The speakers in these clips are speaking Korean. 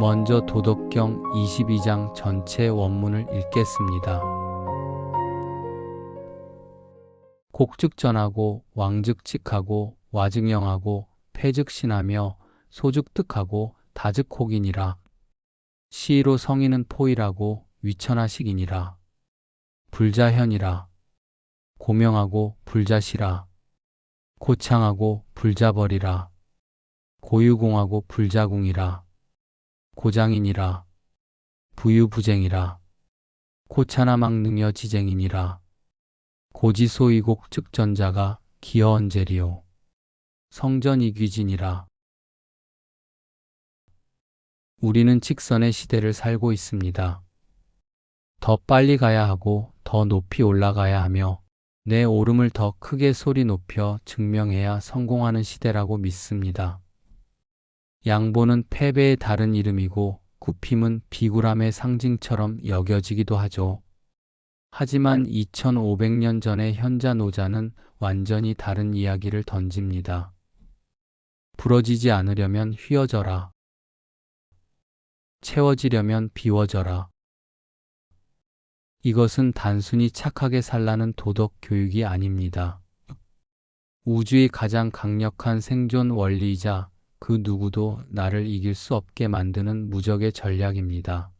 먼저 도덕경 22장 전체 원문을 읽겠습니다. 곡즉전하고 왕즉직하고 와증영하고 패즉신하며 소즉득하고 다즉혹이니라. 시로 성인은 포일하고 위천하식이니라. 불자현이라. 고명하고 불자시라. 고창하고 불자벌이라. 고유공하고 불자궁이라. 고장이니라. 부유부쟁이라. 고차나막능여지쟁이니라. 고지소이곡 즉전자가 기어언제리요. 성전이귀진이라. 우리는 직선의 시대를 살고 있습니다. 더 빨리 가야 하고 더 높이 올라가야 하며 내 오름을 더 크게 소리 높여 증명해야 성공하는 시대라고 믿습니다. 양보는 패배의 다른 이름이고 굽힘은 비굴함의 상징처럼 여겨지기도 하죠. 하지만 2500년 전의 현자 노자는 완전히 다른 이야기를 던집니다. 부러지지 않으려면 휘어져라. 채워지려면 비워져라. 이것은 단순히 착하게 살라는 도덕 교육이 아닙니다. 우주의 가장 강력한 생존 원리이자 그 누구도 나를 이길 수 없게 만드는 무적의 전략입니다.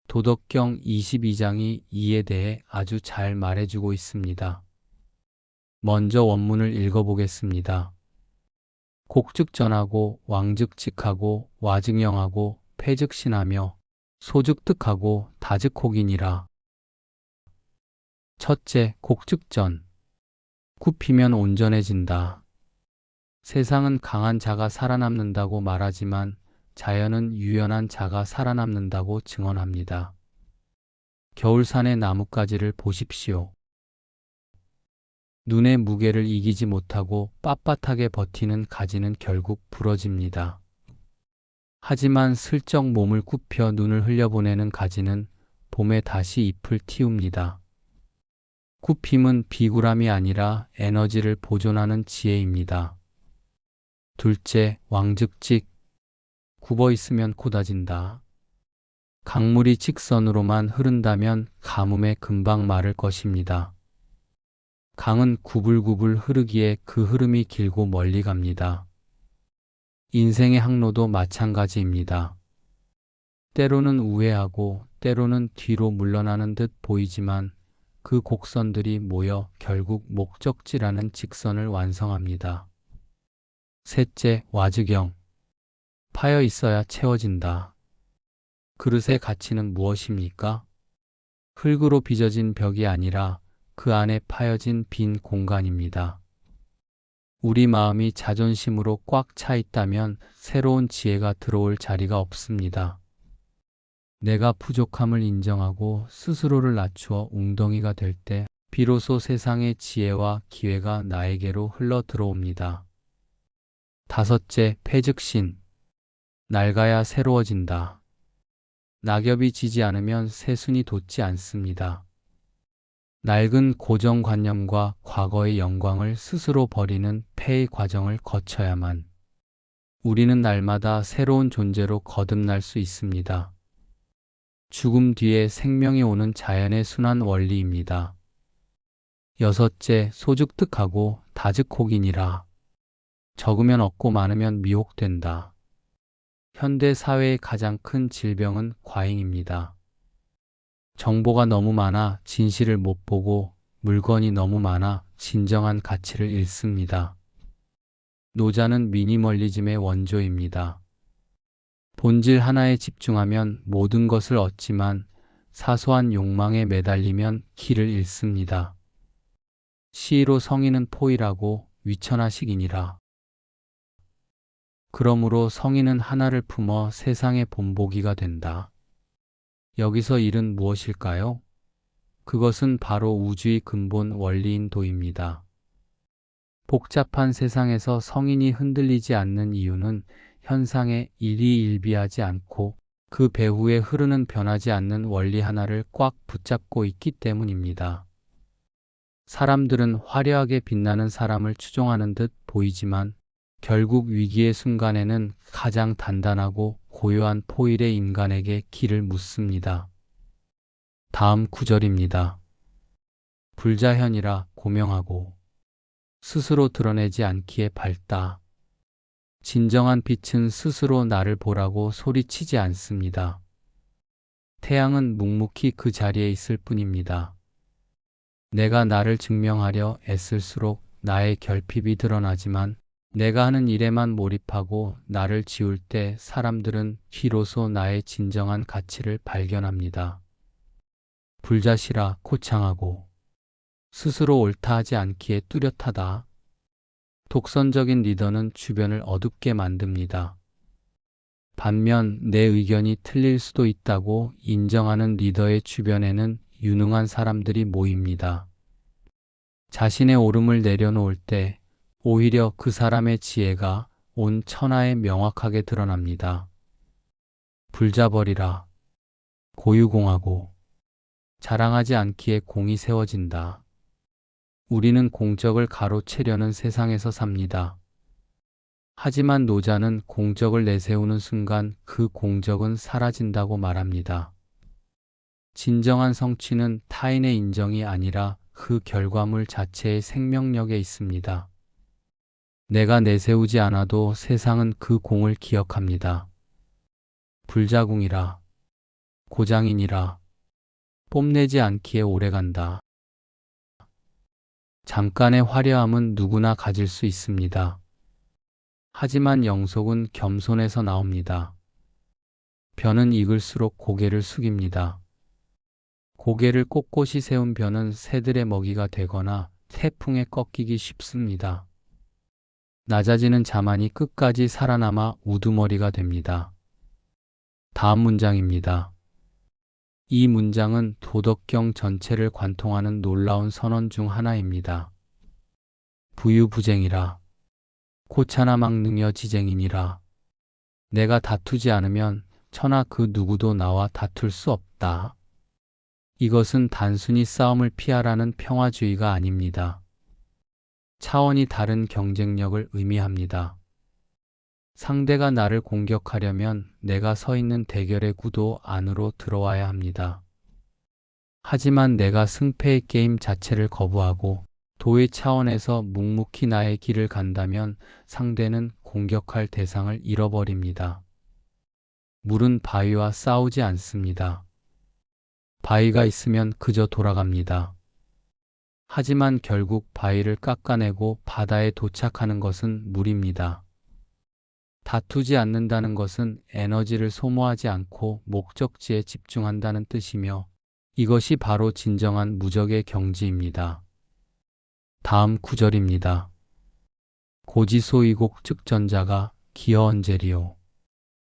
도덕경 22장이 이에 대해 아주 잘 말해주고 있습니다. 먼저 원문을 읽어보겠습니다. 곡즉전하고 왕즉직하고 와증영하고 패즉신하며 소즉득하고 다즉혹이니라. 첫째, 곡즉전. 굽히면 온전해진다. 세상은 강한 자가 살아남는다고 말하지만 자연은 유연한 자가 살아남는다고 증언합니다. 겨울산의 나뭇가지를 보십시오. 눈의 무게를 이기지 못하고 빳빳하게 버티는 가지는 결국 부러집니다. 하지만 슬쩍 몸을 굽혀 눈을 흘려보내는 가지는 봄에 다시 잎을 틔웁니다. 굽힘은 비굴함이 아니라 에너지를 보존하는 지혜입니다. 둘째, 왕즉직. 굽어 있으면 고다진다. 강물이 직선으로만 흐른다면 가뭄에 금방 마를 것입니다. 강은 구불구불 흐르기에 그 흐름이 길고 멀리 갑니다. 인생의 항로도 마찬가지입니다. 때로는 우회하고 때로는 뒤로 물러나는 듯 보이지만 그 곡선들이 모여 결국 목적지라는 직선을 완성합니다. 셋째, 와증영. 파여 있어야 채워진다. 그릇의 가치는 무엇입니까? 흙으로 빚어진 벽이 아니라 그 안에 파여진 빈 공간입니다. 우리 마음이 자존심으로 꽉 차 있다면 새로운 지혜가 들어올 자리가 없습니다. 내가 부족함을 인정하고 스스로를 낮추어 웅덩이가 될 때 비로소 세상의 지혜와 기회가 나에게로 흘러 들어옵니다. 다섯째, 패즉신. 낡아야 새로워진다. 낙엽이 지지 않으면 새순이 돋지 않습니다. 낡은 고정관념과 과거의 영광을 스스로 버리는 폐의 과정을 거쳐야만 우리는 날마다 새로운 존재로 거듭날 수 있습니다. 죽음 뒤에 생명이 오는 자연의 순환 원리입니다. 여섯째, 소즉득하고 다즉혹이니라. 적으면 얻고 많으면 미혹된다. 현대 사회의 가장 큰 질병은 과잉입니다. 정보가 너무 많아 진실을 못 보고 물건이 너무 많아 진정한 가치를 잃습니다. 노자는 미니멀리즘의 원조입니다. 본질 하나에 집중하면 모든 것을 얻지만 사소한 욕망에 매달리면 길을 잃습니다. 시로 성인은 포일하고 위천하식이니라. 그러므로 성인은 하나를 품어 세상의 본보기가 된다. 여기서 일은 무엇일까요? 그것은 바로 우주의 근본 원리인 도입니다. 복잡한 세상에서 성인이 흔들리지 않는 이유는 현상에 일희일비하지 않고 그 배후에 흐르는 변하지 않는 원리 하나를 꽉 붙잡고 있기 때문입니다. 사람들은 화려하게 빛나는 사람을 추종하는 듯 보이지만 결국 위기의 순간에는 가장 단단하고 고요한 포일의 인간에게 길을 묻습니다. 다음 구절입니다. 불자현이라 고명하고 스스로 드러내지 않기에 밝다. 진정한 빛은 스스로 나를 보라고 소리치지 않습니다. 태양은 묵묵히 그 자리에 있을 뿐입니다. 내가 나를 증명하려 애쓸수록 나의 결핍이 드러나지만 내가 하는 일에만 몰입하고 나를 지울 때 사람들은 비로소 나의 진정한 가치를 발견합니다. 불자시라 코창하고 스스로 옳다 하지 않기에 뚜렷하다. 독선적인 리더는 주변을 어둡게 만듭니다. 반면 내 의견이 틀릴 수도 있다고 인정하는 리더의 주변에는 유능한 사람들이 모입니다. 자신의 옳음을 내려놓을 때 오히려 그 사람의 지혜가 온 천하에 명확하게 드러납니다. 불자벌이라 고유공하고 자랑하지 않기에 공이 세워진다. 우리는 공적을 가로채려는 세상에서 삽니다. 하지만 노자는 공적을 내세우는 순간 그 공적은 사라진다고 말합니다. 진정한 성취는 타인의 인정이 아니라 그 결과물 자체의 생명력에 있습니다. 내가 내세우지 않아도 세상은 그 공을 기억합니다. 불자궁이라 고장이니라 뽐내지 않기에 오래간다. 잠깐의 화려함은 누구나 가질 수 있습니다. 하지만 영속은 겸손에서 나옵니다. 벼는 익을수록 고개를 숙입니다. 고개를 꼿꼿이 세운 벼는 새들의 먹이가 되거나 태풍에 꺾이기 쉽습니다. 낮아지는 자만이 끝까지 살아남아 우두머리가 됩니다. 다음 문장입니다. 이 문장은 도덕경 전체를 관통하는 놀라운 선언 중 하나입니다. 부유부쟁이라 고차나 막능여 지쟁이니라. 내가 다투지 않으면 천하 그 누구도 나와 다툴 수 없다. 이것은 단순히 싸움을 피하라는 평화주의가 아닙니다. 차원이 다른 경쟁력을 의미합니다. 상대가 나를 공격하려면 내가 서 있는 대결의 구도 안으로 들어와야 합니다. 하지만 내가 승패의 게임 자체를 거부하고 도의 차원에서 묵묵히 나의 길을 간다면 상대는 공격할 대상을 잃어버립니다. 물은 바위와 싸우지 않습니다. 바위가 있으면 그저 돌아갑니다. 하지만 결국 바위를 깎아내고 바다에 도착하는 것은 물입니다. 다투지 않는다는 것은 에너지를 소모하지 않고 목적지에 집중한다는 뜻이며 이것이 바로 진정한 무적의 경지입니다. 다음 구절입니다. 고지소이곡 즉전자가 기어언제리오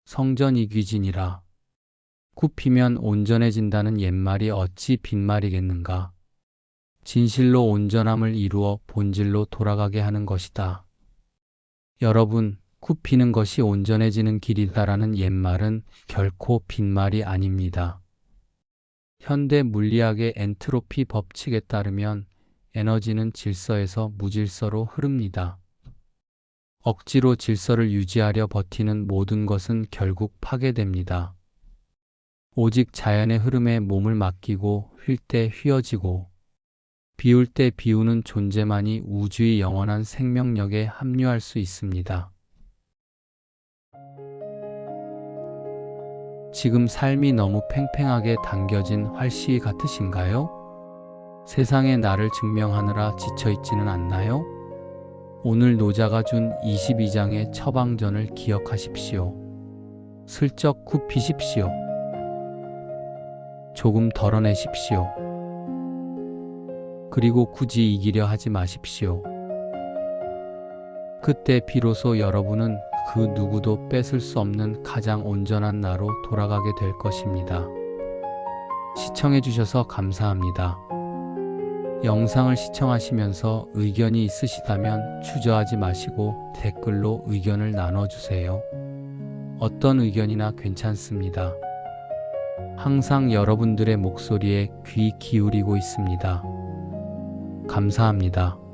성전이귀진이라. 굽히면 온전해진다는 옛말이 어찌 빈말이겠는가. 진실로 온전함을 이루어 본질로 돌아가게 하는 것이다. 여러분, 굽히는 것이 온전해지는 길이다라는 옛말은 결코 빈말이 아닙니다. 현대 물리학의 엔트로피 법칙에 따르면 에너지는 질서에서 무질서로 흐릅니다. 억지로 질서를 유지하려 버티는 모든 것은 결국 파괴됩니다. 오직 자연의 흐름에 몸을 맡기고 휠 때 휘어지고 비울 때 비우는 존재만이 우주의 영원한 생명력에 합류할 수 있습니다. 지금 삶이 너무 팽팽하게 당겨진 활시 같으신가요? 세상에 나를 증명하느라 지쳐있지는 않나요? 오늘 노자가 준 22장의 처방전을 기억하십시오. 슬쩍 굽히십시오. 조금 덜어내십시오. 그리고 굳이 이기려 하지 마십시오. 그때 비로소 여러분은 그 누구도 뺏을 수 없는 가장 온전한 나로 돌아가게 될 것입니다. 시청해주셔서 감사합니다. 영상을 시청하시면서 의견이 있으시다면 주저하지 마시고 댓글로 의견을 나눠주세요. 어떤 의견이나 괜찮습니다. 항상 여러분들의 목소리에 귀 기울이고 있습니다. 감사합니다.